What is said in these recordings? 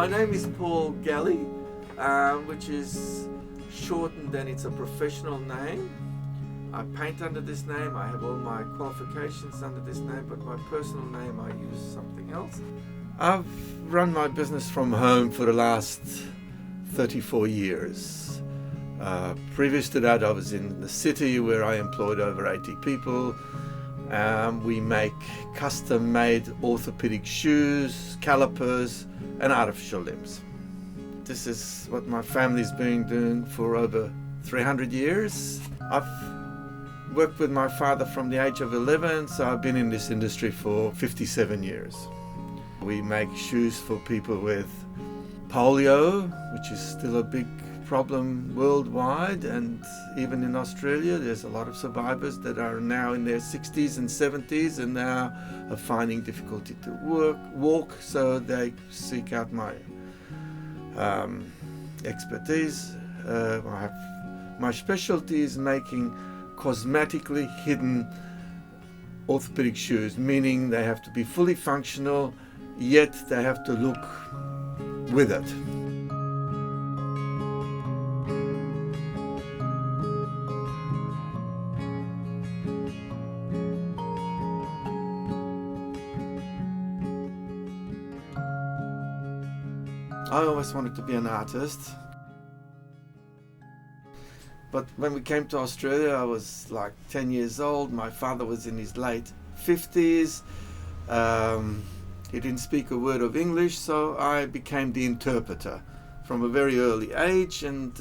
My name is Paul Galy, which is shortened and it's a professional name. I paint under this name, I have all my qualifications under this name, but my personal name I use something else. I've run my business from home for the last 34 years. Previous to that I was in the city where I employed over 80 people. We make custom-made orthopedic shoes, calipers and artificial limbs. This is what my family's been doing for over 300 years. I've worked with my father from the age of 11, so I've been in this industry for 57 years. We make shoes for people with polio, which is still a big problem worldwide, and even in Australia there's a lot of survivors that are now in their 60s and 70s and now are finding difficulty to walk, so they seek out my expertise. My specialty is making cosmetically hidden orthopedic shoes, meaning they have to be fully functional, yet they have to look with it. I always wanted to be an artist. But when we came to Australia, I was like 10 years old. My father was in his late 50s. He didn't speak a word of English, so I became the interpreter from a very early age. And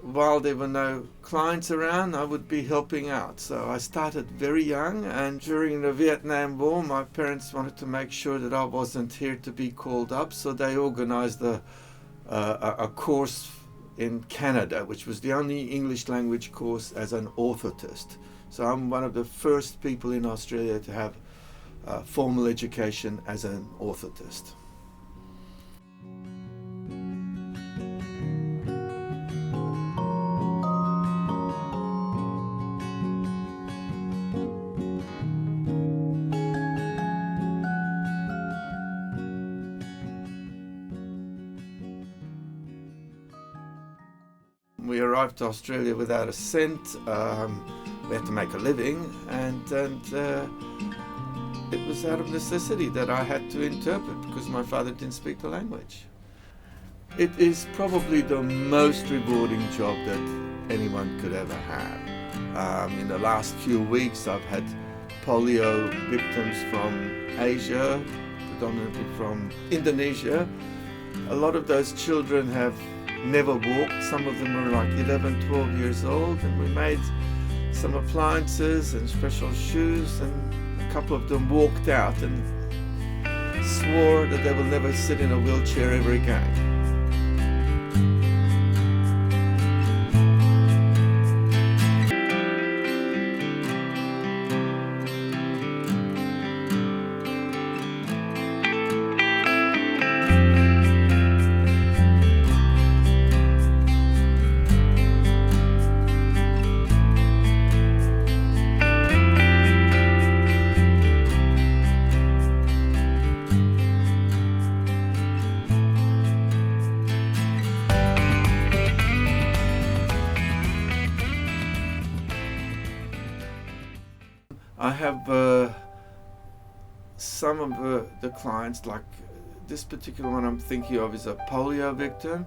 while there were no clients around, I would be helping out. So I started very young, and during the Vietnam War, my parents wanted to make sure that I wasn't here to be called up, so they organized a course in Canada, which was the only English language course as an orthotist. So I'm one of the first people in Australia to have formal education as an orthotist. We arrived to Australia without a cent. We had to make a living, and it was out of necessity that I had to interpret because my father didn't speak the language. It is probably the most rewarding job that anyone could ever have. In the last few weeks I've had polio victims from Asia, predominantly from Indonesia. A lot of those children have never walked. Some of them were like 11, 12 years old, and we made some appliances and special shoes, and a couple of them walked out and swore that they will never sit in a wheelchair ever again. I have some of the clients, like this particular one I'm thinking of is a polio victim.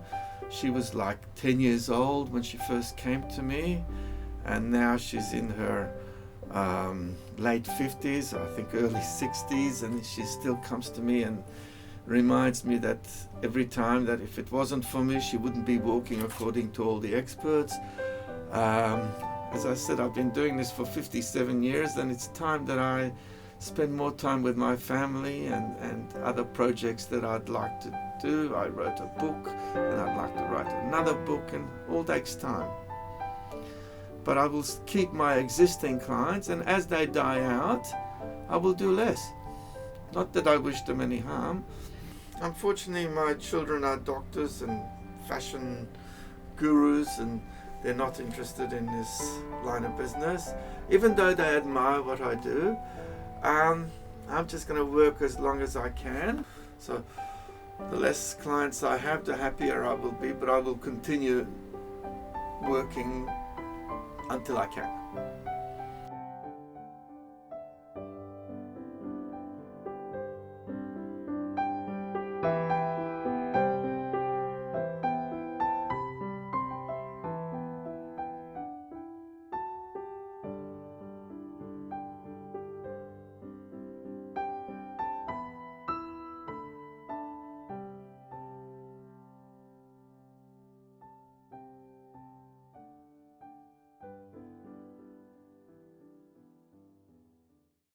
She was like 10 years old when she first came to me, and now she's in her late 50s, I think early 60s, and she still comes to me and reminds me that every time that if it wasn't for me, she wouldn't be walking according to all the experts. As I said, I've been doing this for 57 years, and it's time that I spend more time with my family and other projects that I'd like to do. I wrote a book, and I'd like to write another book, and all takes time. But I will keep my existing clients, and as they die out, I will do less. Not that I wish them any harm. Unfortunately, my children are doctors and fashion gurus, and they're not interested in this line of business. Even though they admire what I do, I'm just going to work as long as I can. So The less clients I have, the happier I will be, but I will continue working until I can.